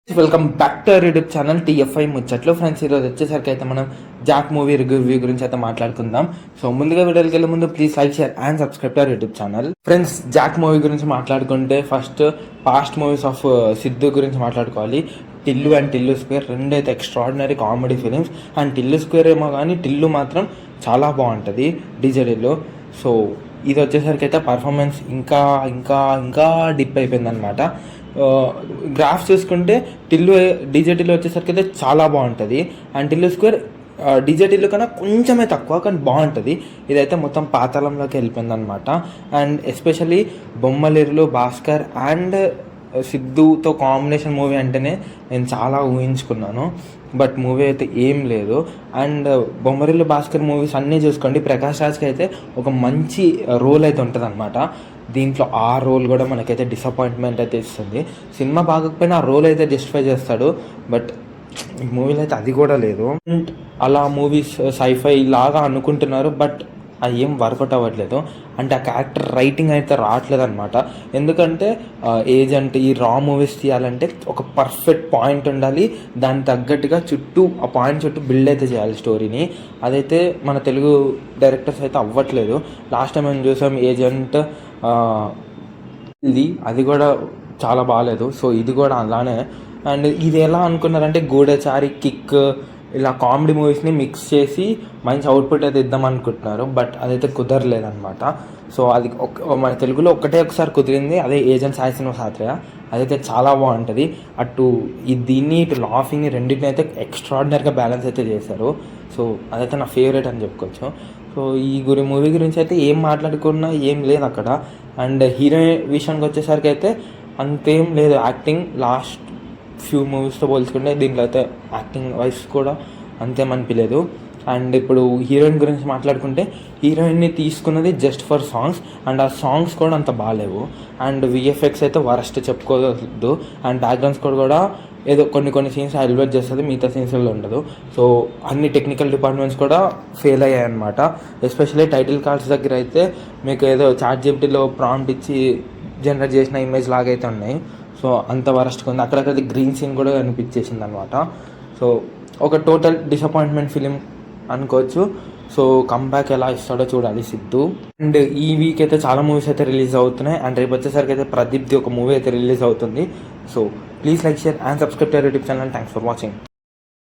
Welcome back to our YouTube channel TFI ముచ్చట్లు. Friends, ఈరోజు వచ్చేసరికి అయితే మనం జాక్ మూవీ రివ్యూ గురించి అయితే మాట్లాడుకుందాం. సో ముందుగా వీడియోకి వెళ్ళే ముందు please like, share and subscribe to our YouTube channel. Friends, Jack movie గురించి మాట్లాడుకుంటే first past movies of Siddhu గురించి మాట్లాడుకోవాలి. టిల్లు అండ్ టిల్లు స్క్వేర్ రెండు అయితే extraordinary comedy films. And Tillu square ఏమో కానీ టిల్లు మాత్రం చాలా బాగుంటుంది డీజేడీలో. సో ఇది వచ్చేసరికి అయితే పర్ఫార్మెన్స్ ఇంకా ఇంకా ఇంకా డిప్ అయిపోయింది అనమాట. గ్రాఫ్స్ చూసుకుంటే టిల్లు డీజేటీలో వచ్చేసరికి అయితే చాలా బాగుంటుంది. అండ్ టిల్లు స్క్వేర్ డీజేటీలో కన్నా కొంచెమే తక్కువ, కానీ బాగుంటుంది. ఇదైతే మొత్తం పాతాళంలోకి వెళ్ళిపోయింది అనమాట. అండ్ ఎస్పెషల్లీ బొమ్మలేరులో భాస్కర్ అండ్ సిద్ధుతో కాంబినేషన్ మూవీ అంటేనే నేను చాలా ఊహించుకున్నాను. బట్ మూవీ అయితే ఏం లేదు. అండ్ బొమ్మరిల్లు భాస్కర్ మూవీస్ అన్నీ చూసుకోండి, ప్రకాష్ రాజ్కి అయితే ఒక మంచి రోల్ అయితే ఉంటుంది అనమాట. దీంట్లో ఆ రోల్ కూడా మనకైతే డిసప్పాయింట్మెంట్ అయితే ఇస్తుంది. సినిమా బాగకపోయినా ఆ రోల్ అయితే జస్టిఫై చేస్తాడు, బట్ ఈ మూవీలో అయితే అది కూడా లేదు. అండ్ అలా మూవీస్ సైఫై లాగా అనుకుంటున్నారు, బట్ అది ఏం వర్కౌట్ అవ్వట్లేదు. అంటే ఆ క్యారెక్టర్ రైటింగ్ అయితే రావట్లేదు అనమాట. ఎందుకంటే ఏజెంట్ ఈ రా మూవీస్ తీయాలంటే ఒక పర్ఫెక్ట్ పాయింట్ ఉండాలి, దానికి తగ్గట్టుగా చుట్టూ ఆ పాయింట్ చుట్టూ బిల్డ్ అయితే చేయాలి స్టోరీని. అదైతే మన తెలుగు డైరెక్టర్స్ అయితే అవ్వట్లేదు. లాస్ట్ టైం మేము చూసాం ఏజెంట్, అది కూడా చాలా బాగాలేదు. సో ఇది కూడా అలానే. అండ్ ఇది ఎలా అనుకున్నారంటే గూఢచారి, కిక్ ఇలా కామెడీ మూవీస్ని మిక్స్ చేసి మంచి అవుట్పుట్ అయితే ఇద్దాం అనుకుంటున్నారు, బట్ అదైతే కుదరలేదన్నమాట. సో అది మన తెలుగులో ఒకసారి కుదిరింది, అదే ఏజెంట్ సాయి సినిమా సాత్రేయ. అదైతే చాలా బాగుంటుంది. అటు దీన్ని ఇటు లాఫింగ్ని రెండింటిని అయితే ఎక్స్ట్రాడినరీగా బ్యాలెన్స్ అయితే చేశారు. సో అదైతే నా ఫేవరెట్ అని చెప్పుకోవచ్చు. సో ఈ మూవీ గురించి అయితే ఏం మాట్లాడుకున్నా ఏం లేదు అక్కడ. అండ్ హీరోయిన్ విషయానికి వచ్చేసరికి అయితే అంతేం లేదు. యాక్టింగ్ లాస్ట్ ఫ్యూ మూవీస్తో పోల్చుకుంటే దీంట్లో అయితే యాక్టింగ్ వైస్ కూడా అంతేమనిపించలేదు. అండ్ ఇప్పుడు హీరోయిన్ గురించి మాట్లాడుకుంటే హీరోయిన్ని తీసుకున్నది జస్ట్ ఫర్ సాంగ్స్, అండ్ ఆ సాంగ్స్ కూడా అంత బాగాలేవు. అండ్ విఎఫ్ఎక్స్ అయితే వరస్ట్ చెప్పుకోవద్దు. అండ్ బ్యాక్గ్రౌండ్ స్కోర్ కూడా ఏదో కొన్ని సీన్స్ ఎలివేట్ చేస్తుంది, మిగతా సీన్స్లో ఉండదు. సో అన్ని టెక్నికల్ డిపార్ట్మెంట్స్ కూడా ఫెయిల్ అయ్యాయి అనమాట. ఎస్పెషల్లీ టైటిల్ కార్డ్స్ దగ్గర అయితే మీకు ఏదో చాట్‌జిపిటీలో ప్రాంప్ట్ ఇచ్చి జనరేట్ చేసిన ఇమేజ్ లాగైతే ఉన్నాయి. సో అంత వరస్ట్గా ఉంది. అక్కడక్కడ గ్రీన్ సీన్ కూడా అనిపించేసింది అనమాట. సో ఒక టోటల్ డిసప్పాయింట్మెంట్ ఫిలిం అనుకోవచ్చు. సో కంబ్యాక్ ఎలా ఇస్తాడో చూడాలి సిద్ధు. అండ్ ఈ వీక్ అయితే చాలా మూవీస్ అయితే రిలీజ్ అవుతున్నాయి. అండ్ రేపు వచ్చేసరికి అయితే ప్రదీప్ది ఒక మూవీ అయితే రిలీజ్ అవుతుంది. So please like, share and subscribe to our YouTube channel. Thanks for watching.